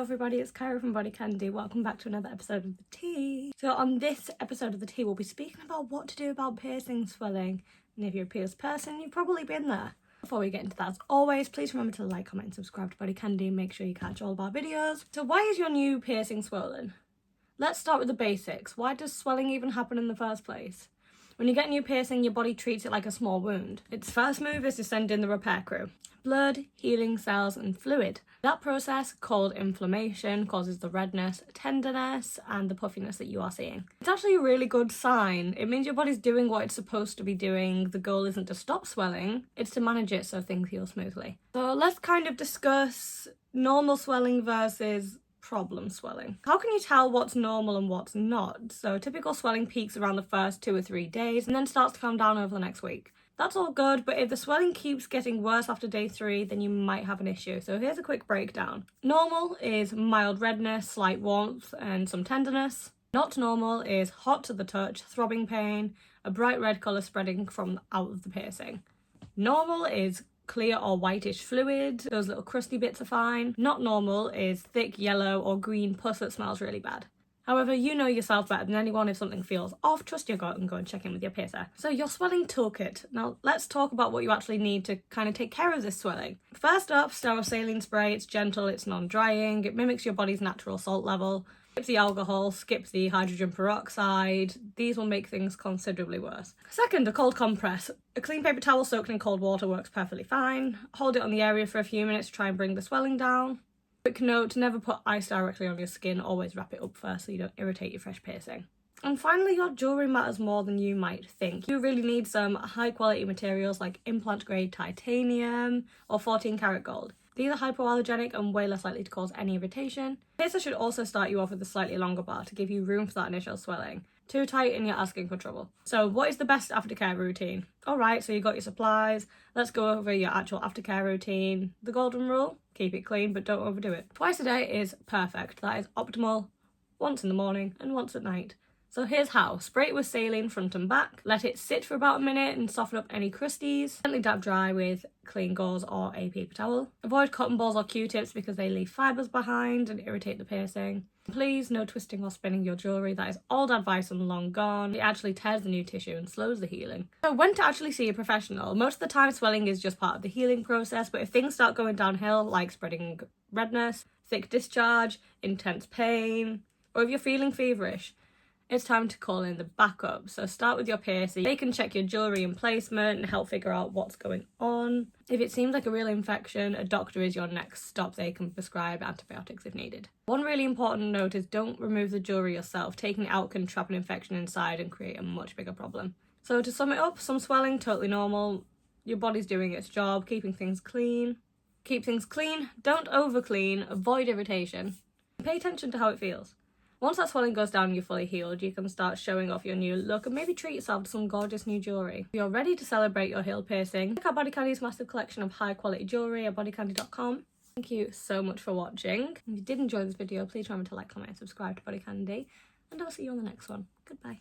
everybody, it's Kyra from BodyCandy. Welcome back to another episode of The Tea. So on this episode of The Tea, we'll be speaking about what to do about piercing swelling. And if you're a pierced person, you've probably been there. Before we get into that, as always, please remember to like, comment and subscribe to BodyCandy and make sure you catch all of our videos. So why is your new piercing swollen? Let's start with the basics. Why does swelling even happen in the first place? When you get a new piercing, your body treats it like a small wound. Its first move is to send in the repair crew. Blood, healing cells and fluid. That process, called inflammation, causes the redness, tenderness and the puffiness that you are seeing. It's actually a really good sign. It means your body's doing what it's supposed to be doing. The goal isn't to stop swelling, it's to manage it so things heal smoothly. So let's kind of discuss normal swelling versus problem swelling. How can you tell what's normal and what's not? So typical swelling peaks around the first 2 or 3 days and then starts to calm down over the next week. That's all good, but if the swelling keeps getting worse after day 3, then you might have an issue. So here's a quick breakdown. Normal is mild redness, slight warmth, and some tenderness. Not normal is hot to the touch, throbbing pain, a bright red colour spreading from out of the piercing. Normal is clear or whitish fluid, those little crusty bits are fine. Not normal is thick yellow or green pus that smells really bad. However, you know yourself better than anyone. If something feels off, trust your gut and go and check in with your piercer. So your swelling toolkit. Now let's talk about what you actually need to kind of take care of this swelling. First up, sterile saline spray. It's gentle, it's non-drying, it mimics your body's natural salt level. Skip the alcohol, skip the hydrogen peroxide. These will make things considerably worse. Second, a cold compress. A clean paper towel soaked in cold water works perfectly fine. Hold it on the area for a few minutes to try and bring the swelling down. Quick note, never put ice directly on your skin, always wrap it up first so you don't irritate your fresh piercing. And finally, your jewellery matters more than you might think. You really need some high quality materials like implant grade titanium or 14 karat gold. These are hypoallergenic and way less likely to cause any irritation. Piercer should also start you off with a slightly longer bar to give you room for that initial swelling. Too tight and you're asking for trouble. So what is the best aftercare routine? Alright, so you got your supplies. Let's go over your actual aftercare routine. The golden rule, keep it clean but don't overdo it. Twice a day is perfect. That is optimal. Once in the morning and once at night. So here's how. Spray it with saline front and back. Let it sit for about a minute and soften up any crusties. Gently dab dry with clean gauze or a paper towel. Avoid cotton balls or Q-tips because they leave fibres behind and irritate the piercing. Please, no twisting or spinning your jewellery. That is old advice and long gone. It actually tears the new tissue and slows the healing. So when to actually see a professional? Most of the time swelling is just part of the healing process, but if things start going downhill, like spreading redness, thick discharge, intense pain, or if you're feeling feverish, it's time to call in the backup. So start with your piercer. They can check your jewellery and placement and help figure out what's going on. If it seems like a real infection, a doctor is your next stop. They can prescribe antibiotics if needed. One really important note is don't remove the jewellery yourself. Taking it out can trap an infection inside and create a much bigger problem. So to sum it up, some swelling, totally normal. Your body's doing its job, keeping things clean. Keep things clean, don't over clean, avoid irritation. Pay attention to how it feels. Once that swelling goes down and you're fully healed, you can start showing off your new look and maybe treat yourself to some gorgeous new jewellery. If you're ready to celebrate your healed piercing, check out BodyCandy's massive collection of high quality jewellery at bodycandy.com. Thank you so much for watching. If you did enjoy this video, please remember to like, comment and subscribe to BodyCandy, and I'll see you on the next one. Goodbye.